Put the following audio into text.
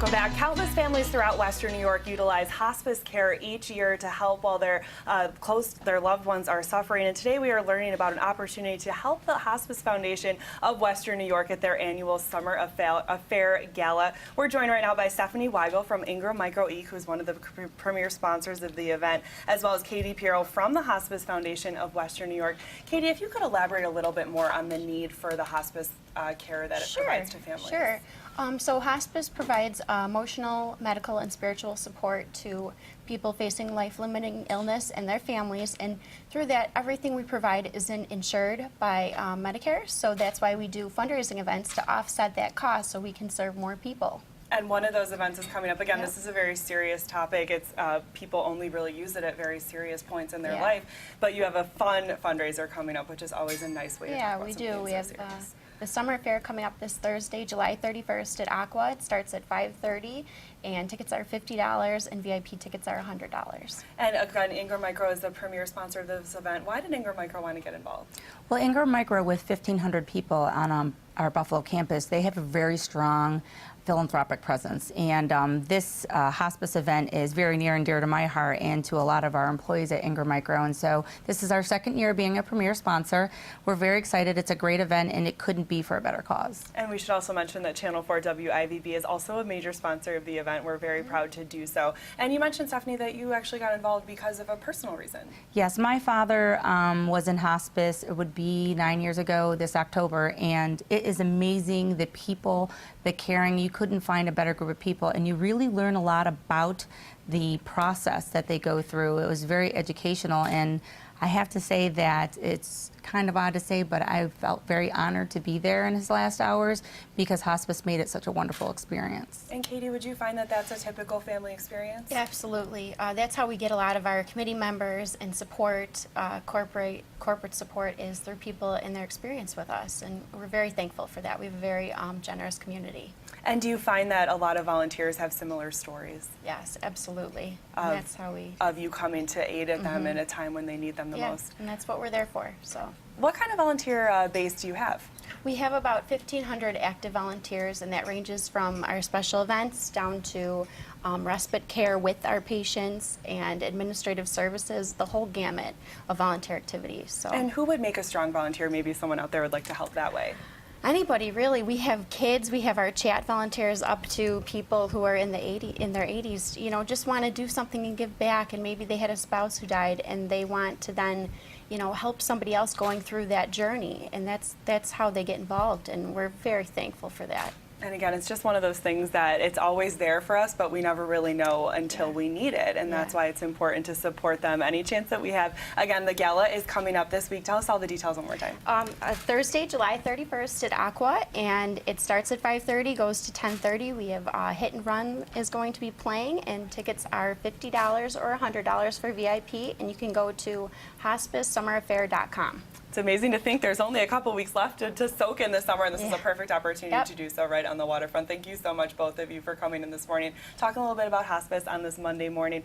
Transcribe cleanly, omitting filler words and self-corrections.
Welcome back. Countless families throughout Western New York utilize hospice care each year to help while their loved ones are suffering. And today we are learning about an opportunity to help the Hospice Foundation of Western New York at their annual Summer Affair Gala. We're joined right now by Stephanie Weigel from Ingram Micro Inc., who's one of the premier sponsors of the event, as well as Katie Piero from the Hospice Foundation of Western New York. Katie, if you could elaborate a little bit more on the need for the hospice care that it provides to families. Sure. So hospice provides emotional, medical, and spiritual support to people facing life-limiting illness and their families, and through that, everything we provide is insured by Medicare, so that's why we do fundraising events to offset that cost so we can serve more people. And one of those events is coming up. Again, This is a very serious topic. It's people only really use it at very serious points in their life, but you have a fun fundraiser coming up, which is always a nice way to talk about we something do. We so have serious. the Summer Fair coming up this Thursday, July 31st at Aqua. It starts at 5:30, and tickets are $50, and VIP tickets are $100. And again, Ingram Micro is the premier sponsor of this event. Why did Ingram Micro want to get involved? Well, Ingram Micro, with 1,500 people on our Buffalo campus, they have a very strong philanthropic presence, and this hospice event is very near and dear to my heart and to a lot of our employees at Ingram Micro, and so this is our second year being a premier sponsor. We're very excited. It's a great event, and it couldn't be for a better cause. And we should also mention that Channel 4 WIVB is also a major sponsor of the event. We're very proud to do so. And you mentioned, Stephanie, that you actually got involved because of a personal reason. Yes, my father was in hospice. It would be 9 years ago this October, and it is amazing the people, the caring. You couldn't find a better group of people, and you really learn a lot about the process that they go through. It was very educational, and I have to say that it's kind of odd to say, but I felt very honored to be there in his last hours because hospice made it such a wonderful experience. And Katie, would you find that that's a typical family experience? Yeah, absolutely. That's how we get a lot of our committee members and support, corporate support is through people and their experience with us, and we're very thankful for that. We have a very generous community. And do you find that a lot of volunteers have similar stories? Yes, absolutely. And that's how we... Of you coming to aid at them in a time when they need them the most. And that's what we're there for. So, what kind of volunteer base do you have? We have about 1,500 active volunteers, and that ranges from our special events down to respite care with our patients and administrative services, the whole gamut of volunteer activities. So. And who would make a strong volunteer? Maybe someone out there would like to help that way. Anybody, really. We have kids, we have our chat volunteers up to people who are in their 80s, you know, just want to do something and give back, and maybe they had a spouse who died and they want to then, you know, help somebody else going through that journey, and that's how they get involved, and we're very thankful for that. And again, it's just one of those things that it's always there for us, but we never really know until we need it. And that's why it's important to support them any chance that we have. Again, the gala is coming up this week. Tell us all the details one more time. Thursday, July 31st at Aqua, and it starts at 5:30, goes to 10:30. We have Hit and Run is going to be playing, and tickets are $50 or $100 for VIP, and you can go to hospicesummeraffair.com. It's amazing to think there's only a couple weeks left to soak in this summer, and this is a perfect opportunity to do so right on the waterfront. Thank you so much, both of you, for coming in this morning, talking a little bit about hospice on this Monday morning.